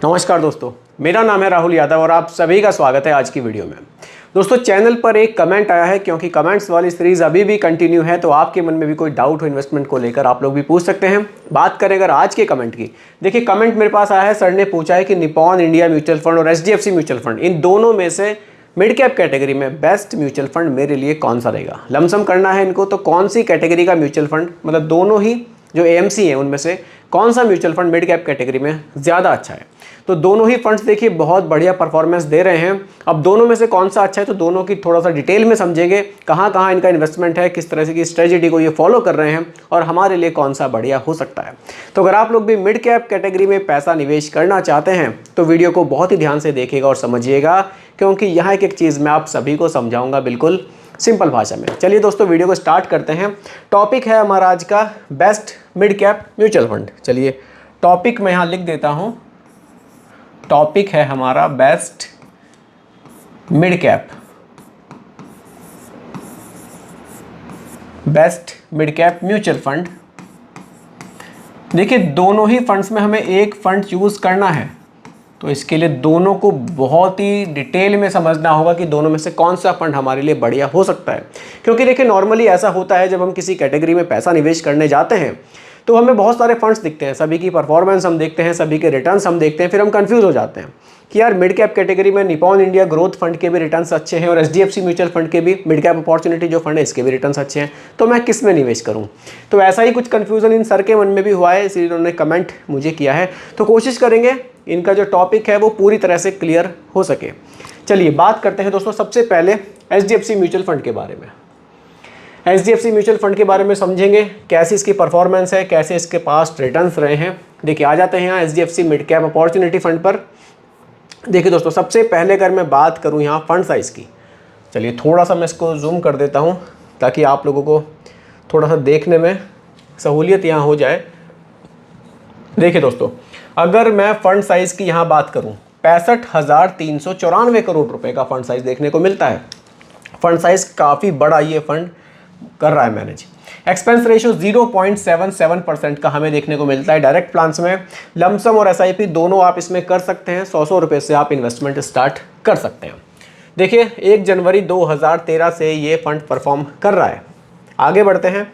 नमस्कार दोस्तों, मेरा नाम है राहुल यादव और आप सभी का स्वागत है आज की वीडियो में। दोस्तों, चैनल पर एक कमेंट आया है, क्योंकि कमेंट्स वाली सीरीज अभी भी कंटिन्यू है, तो आपके मन में भी कोई डाउट हो इन्वेस्टमेंट को लेकर आप लोग भी पूछ सकते हैं। बात करें अगर आज के कमेंट की, देखिए कमेंट मेरे पास आया है, सर ने पूछा है कि निपॉन इंडिया म्यूचुअल फंड और HDFC म्यूचुअल फंड, इन दोनों में से मिड कैप कैटेगरी में बेस्ट म्यूचुअल फंड मेरे लिए कौन सा रहेगा। लमसम करना है इनको, तो कौन सी कैटेगरी का म्यूचुअल फंड, मतलब दोनों ही जो AMC है उनमें से कौन सा mutual fund mid cap category में ज़्यादा अच्छा है। तो दोनों ही फंड्स देखिए बहुत बढ़िया परफॉर्मेंस दे रहे हैं। अब दोनों में से कौन सा अच्छा है, तो दोनों की थोड़ा सा डिटेल में समझेंगे, कहाँ कहाँ इनका इन्वेस्टमेंट है, किस तरह से की स्ट्रेटजी को ये फॉलो कर रहे हैं और हमारे लिए कौन सा बढ़िया हो सकता है। तो अगर आप लोग भी मिड कैप कैटेगरी में पैसा निवेश करना चाहते हैं तो वीडियो को बहुत ही ध्यान से देखिएगा और समझिएगा, क्योंकि यहाँ एक चीज़ मैं आप सभी को समझाऊंगा बिल्कुल सिंपल भाषा में। चलिए दोस्तों, वीडियो को स्टार्ट करते हैं। टॉपिक है हमारा आज का best mid cap mutual fund. चलिए टॉपिक मैं यहाँ लिख देता हूँ। टॉपिक है हमारा best mid cap mutual fund. देखिए दोनों ही फंड्स में हमें एक फंड चूज करना है, तो इसके लिए दोनों को बहुत ही डिटेल में समझना होगा कि दोनों में से कौन सा फंड हमारे लिए बढ़िया हो सकता है। क्योंकि देखिए नॉर्मली ऐसा होता है, जब हम किसी कैटेगरी में पैसा निवेश करने जाते हैं तो हमें बहुत सारे फंड्स दिखते हैं, सभी की परफॉर्मेंस हम देखते हैं, सभी के रिटर्न्स हम देखते हैं, फिर हम कंफ्यूज हो जाते हैं कि यार मिड कैप कैटेगरी में निपॉन इंडिया ग्रोथ फंड के भी रिटर्न्स अच्छे हैं और HDFC म्यूचुअल फंड के भी, मिड कैप अपॉर्चुनिटी जो फंड है इसके भी रिटर्न्स अच्छे हैं, तो मैं किस में निवेश करूं। तो ऐसा ही कुछ कन्फ्यूजन इन सर के मन में भी हुआ है, इसलिए उन्होंने कमेंट मुझे किया है। तो कोशिश करेंगे इनका जो टॉपिक है वो पूरी तरह से क्लियर हो सके। चलिए बात करते हैं दोस्तों सबसे पहले HDFC म्यूचुअल फंड के बारे में। HDFC म्यूचुअल फंड के बारे में समझेंगे, कैसी इसकी परफॉर्मेंस है, कैसे इसके पास्ट रिटर्न्स रहे हैं। देखिए आ जाते हैं यहाँ HDFC mid cap opportunity fund पर। देखिए दोस्तों, सबसे पहले अगर मैं बात करूँ यहाँ फंड साइज़ की, चलिए थोड़ा सा मैं इसको जूम कर देता हूँ ताकि आप लोगों को थोड़ा सा देखने में सहूलियत यहाँ हो जाए। देखिए दोस्तों, अगर मैं फंड साइज़ की यहाँ बात करूँ, 65,394 करोड़ रुपए का फंड साइज़ देखने को मिलता है। फंड साइज़ काफ़ी बड़ा ये फंड कर रहा है मैनेज। एक्सपेंस रेशियो 0.77% का हमें देखने को मिलता है डायरेक्ट प्लान्स में। लमसम और SIP दोनों आप इसमें कर सकते हैं, 100 रुपये से आप इन्वेस्टमेंट स्टार्ट कर सकते हैं। देखिए 1 जनवरी 2013 से ये फंड परफॉर्म कर रहा है। आगे बढ़ते हैं।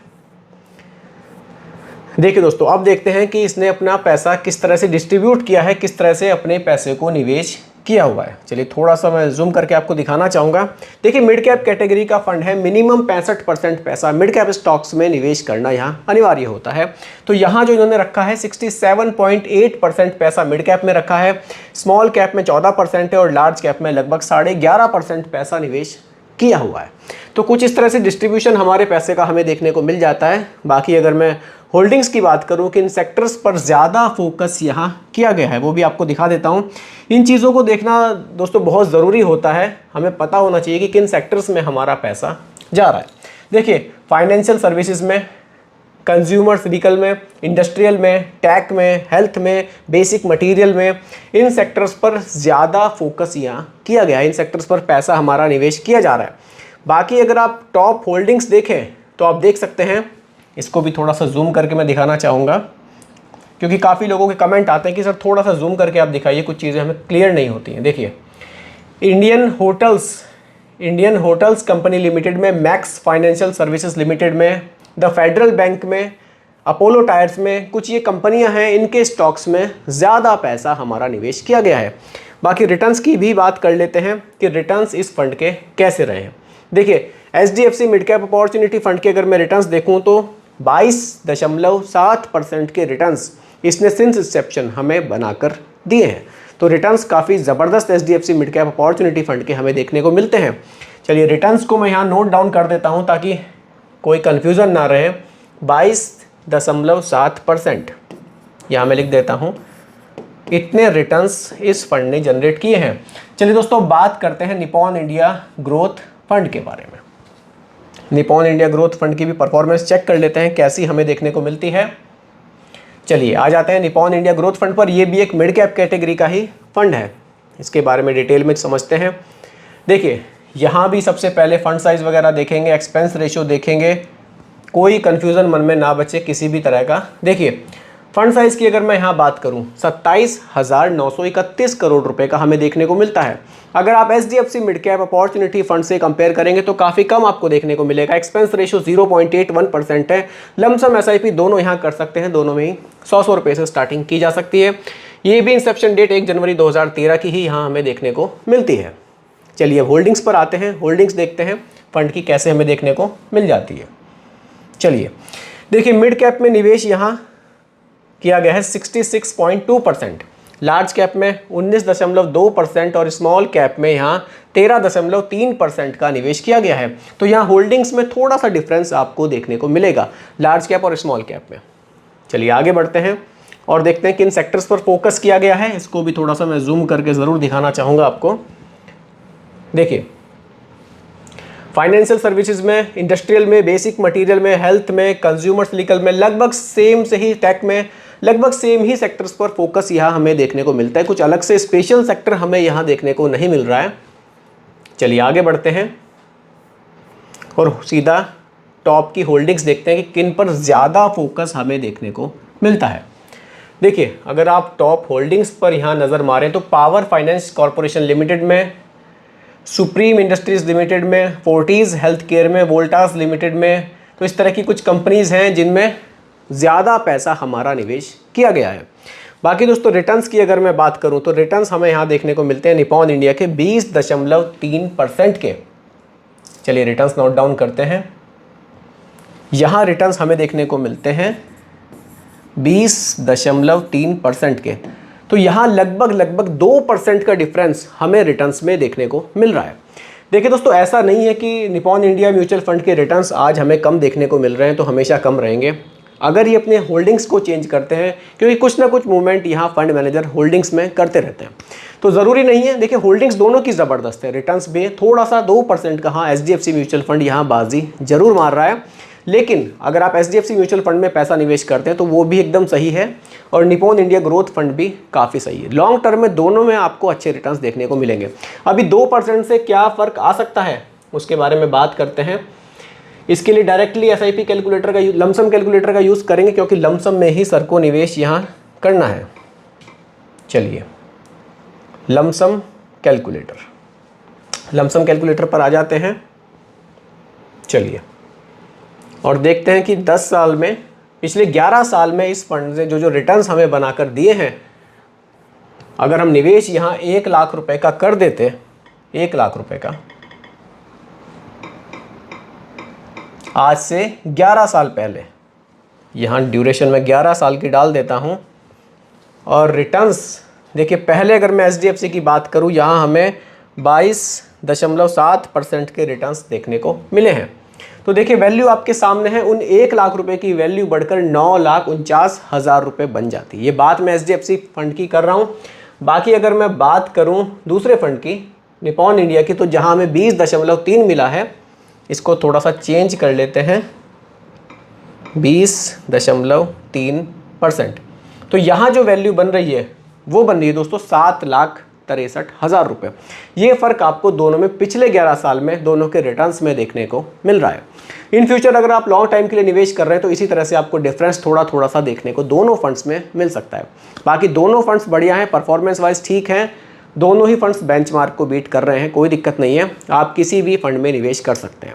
देखिए दोस्तों, अब देखते हैं कि इसने अपना पैसा किस तरह से डिस्ट्रीब्यूट किया है, किस तरह से अपने पैसे को निवेश किया हुआ है। चलिए थोड़ा सा मैं जूम करके आपको दिखाना चाहूँगा। देखिए मिड कैप कैटेगरी का फंड है, मिनिमम 65% पैसा मिड कैप स्टॉक्स में निवेश करना यहाँ अनिवार्य होता है। तो यहाँ जो इन्होंने रखा है 67.8% पैसा मिड कैप में रखा है, स्मॉल कैप में 14% है और लार्ज कैप में लगभग 11.5% पैसा निवेश किया हुआ है। तो कुछ इस तरह से डिस्ट्रीब्यूशन हमारे पैसे का हमें देखने को मिल जाता है। बाकी अगर मैं होल्डिंग्स की बात करूं कि इन सेक्टर्स पर ज़्यादा फोकस यहाँ किया गया है, वो भी आपको दिखा देता हूं। इन चीज़ों को देखना दोस्तों बहुत ज़रूरी होता है, हमें पता होना चाहिए कि किन सेक्टर्स में हमारा पैसा जा रहा है। देखिए फाइनेंशियल सर्विसेज में, कंज्यूमर्स व्हीकल में, इंडस्ट्रियल में, टेक में, हेल्थ में, बेसिक मटेरियल में, इन सेक्टर्स पर ज़्यादा फोकस यहाँ किया गया है, इन सेक्टर्स पर पैसा हमारा निवेश किया जा रहा है। बाकी अगर आप टॉप होल्डिंग्स देखें तो आप देख सकते हैं, इसको भी थोड़ा सा जूम करके मैं दिखाना चाहूँगा, क्योंकि काफ़ी लोगों के कमेंट आते हैं कि सर थोड़ा सा जूम करके आप दिखाइए, कुछ चीज़ें हमें क्लियर नहीं होती हैं। देखिए इंडियन होटल्स कंपनी लिमिटेड में, मैक्स फाइनेंशियल सर्विसेज लिमिटेड में, द फेडरल बैंक में, अपोलो टायर्स में, कुछ ये कंपनियां हैं, इनके स्टॉक्स में ज़्यादा पैसा हमारा निवेश किया गया है। बाकी रिटर्न्स की भी बात कर लेते हैं कि रिटर्न्स इस फंड के कैसे रहे हैं। देखिए HDFC mid cap opportunity fund के अगर मैं रिटर्न्स देखूं तो 22.7% के रिटर्न्स इसने सिंस इंसेप्शन हमें बनाकर दिए हैं। तो रिटर्न्स काफ़ी ज़बरदस्त HDFC mid cap opportunity fund के हमें देखने को मिलते हैं। चलिए रिटर्न्स को मैं यहाँ नोट डाउन कर देता हूँ ताकि कोई कन्फ्यूज़न ना रहे। 22.7% यहाँ मैं लिख देता हूँ, इतने रिटर्न्स इस फंड ने जनरेट किए हैं। चलिए दोस्तों बात करते हैं निपॉन इंडिया ग्रोथ फंड के बारे में। निपॉन इंडिया ग्रोथ फंड की भी परफॉर्मेंस चेक कर लेते हैं कैसी हमें देखने को मिलती है। चलिए आ जाते हैं निपॉन इंडिया ग्रोथ फंड पर। ये भी एक मिड कैप कैटेगरी का ही फंड है, इसके बारे में डिटेल में समझते हैं। देखिए यहाँ भी सबसे पहले फंड साइज वगैरह देखेंगे, एक्सपेंस रेशियो देखेंगे, कोई कन्फ्यूज़न मन में ना बचे किसी भी तरह का। देखिए फंड साइज की अगर मैं यहाँ बात करूँ 27,931 करोड़ रुपए का हमें देखने को मिलता है। अगर आप HDFC mid cap opportunity fund से कंपेयर करेंगे तो काफ़ी कम आपको देखने को मिलेगा। एक्सपेंस रेशियो 0.81% है। लमसम एसआईपी दोनों यहाँ कर सकते हैं, दोनों में ही 100 रुपये से स्टार्टिंग की जा सकती है। ये भी इंसेप्शन डेट 1 जनवरी 2013 की ही यहाँ हमें देखने को मिलती है। चलिए होल्डिंग्स पर आते हैं, होल्डिंग्स देखते हैं फंड की कैसे हमें देखने को मिल जाती है। चलिए देखिए, मिड कैप में निवेश यहाँ किया गया है 66.2%, लार्ज कैप में 19.2% और स्मॉल कैप में यहाँ 13.3% का निवेश किया गया है। तो यहाँ होल्डिंग्स में थोड़ा सा डिफरेंस आपको देखने को मिलेगा लार्ज कैप और स्मॉल कैप में। चलिए आगे बढ़ते हैं और देखते हैं किन सेक्टर्स पर फोकस किया गया है। इसको भी थोड़ा सा मैं जूम करके ज़रूर दिखाना चाहूँगा आपको। देखिए, फाइनेंशियल सर्विसेज में, इंडस्ट्रियल में, बेसिक मटेरियल में, हेल्थ में, कंज्यूमर सिलिकल में, लगभग सेम से ही, टेक में लगभग सेम ही सेक्टर्स पर फोकस यहाँ हमें देखने को मिलता है। कुछ अलग से स्पेशल सेक्टर हमें यहाँ देखने को नहीं मिल रहा है। चलिए आगे बढ़ते हैं और सीधा टॉप की होल्डिंग्स देखते हैं कि किन पर ज़्यादा फोकस हमें देखने को मिलता है। देखिए, अगर आप टॉप होल्डिंग्स पर यहाँ नज़र मारें तो पावर फाइनेंस कॉरपोरेशन लिमिटेड में, सुप्रीम इंडस्ट्रीज लिमिटेड में, फोर्टीज़ हेल्थ केयर में, वोल्टास लिमिटेड में, तो इस तरह की कुछ कंपनीज़ हैं जिनमें ज़्यादा पैसा हमारा निवेश किया गया है। बाकी दोस्तों रिटर्न्स की अगर मैं बात करूं तो रिटर्न्स हमें यहाँ देखने को मिलते हैं निपॉन इंडिया के 20.3% के। चलिए रिटर्न्स नोट डाउन करते हैं। यहाँ रिटर्न्स हमें देखने को मिलते हैं 20.3% के। तो यहाँ लगभग 2% का डिफरेंस हमें रिटर्न्स में देखने को मिल रहा है। देखिए दोस्तों, ऐसा नहीं है कि निपॉन इंडिया म्यूचुअल फंड के रिटर्न्स आज हमें कम देखने को मिल रहे हैं तो हमेशा कम रहेंगे। अगर ये अपने होल्डिंग्स को चेंज करते हैं, क्योंकि कुछ ना कुछ मूवमेंट यहाँ फंड मैनेजर होल्डिंग्स में करते रहते हैं, तो ज़रूरी नहीं है। देखिए होल्डिंग्स दोनों की ज़बरदस्त है, रिटर्न्स भी थोड़ा सा 2% का हाँ एचडीएफसी म्यूचुअल फंड यहाँ बाजी जरूर मार रहा है। लेकिन अगर आप एचडीएफसी म्यूचुअल फंड में पैसा निवेश करते हैं तो वो भी एकदम सही है और निपॉन इंडिया ग्रोथ फंड भी काफ़ी सही है। लॉन्ग टर्म में दोनों में आपको अच्छे रिटर्न्स देखने को मिलेंगे। अभी 2% से क्या फ़र्क आ सकता है उसके बारे में बात करते हैं। इसके लिए डायरेक्टली एसआईपी कैलकुलेटर का, लमसम कैलकुलेटर का यूज़ करेंगे क्योंकि लमसम में ही सर को निवेश यहाँ करना है। चलिए लमसम कैलकुलेटर पर आ जाते हैं। चलिए और देखते हैं कि 10 साल में, पिछले 11 साल में इस फंड से जो रिटर्न्स हमें बनाकर दिए हैं, अगर हम निवेश यहाँ 1 लाख रुपए का कर देते, 1 लाख रुपए का, आज से 11 साल पहले, यहाँ ड्यूरेशन में 11 साल की डाल देता हूँ और रिटर्न्स देखिए, पहले अगर मैं एचडीएफसी की बात करूँ यहाँ हमें 22.7% के रिटर्न्स देखने को मिले हैं। तो देखिए वैल्यू आपके सामने है, उन 1 लाख रुपए की वैल्यू बढ़कर 9,49,000 रुपये बन जाती है। ये बात मैं एचडीएफसी फंड की कर रहा हूँ। बाकी अगर मैं बात करूँ दूसरे फंड की, निपॉन इंडिया की, तो जहाँ हमें 20.3 मिला है, इसको थोड़ा सा चेंज कर लेते हैं 20.3%। तो यहाँ जो वैल्यू बन रही है वो बन रही है दोस्तों 7,63,000 रुपये। ये फ़र्क आपको दोनों में पिछले 11 साल में दोनों के रिटर्न्स में देखने को मिल रहा है। इन फ्यूचर अगर आप लॉन्ग टाइम के लिए निवेश कर रहे हैं तो इसी तरह से आपको डिफरेंस थोड़ा सा देखने को दोनों फंड्स में मिल सकता है। बाकी दोनों फंड्स बढ़िया हैं, परफॉर्मेंस वाइज ठीक हैं, दोनों ही फंड्स बेंचमार्क को बीट कर रहे हैं, कोई दिक्कत नहीं है, आप किसी भी फंड में निवेश कर सकते हैं।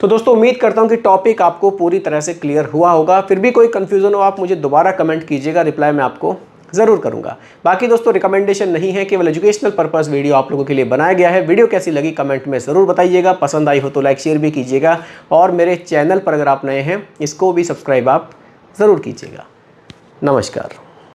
तो दोस्तों उम्मीद करता हूं कि टॉपिक आपको पूरी तरह से क्लियर हुआ होगा। फिर भी कोई कन्फ्यूज़न हो आप मुझे दोबारा कमेंट कीजिएगा, रिप्लाई मैं आपको ज़रूर करूंगा। बाकी दोस्तों रिकमेंडेशन नहीं है, केवल एजुकेशनल पर्पस वीडियो आप लोगों के लिए बनाया गया है। वीडियो कैसी लगी कमेंट में ज़रूर बताइएगा, पसंद आई हो तो लाइक शेयर भी कीजिएगा और मेरे चैनल पर अगर आप नए हैं इसको भी सब्सक्राइब आप ज़रूर कीजिएगा। नमस्कार।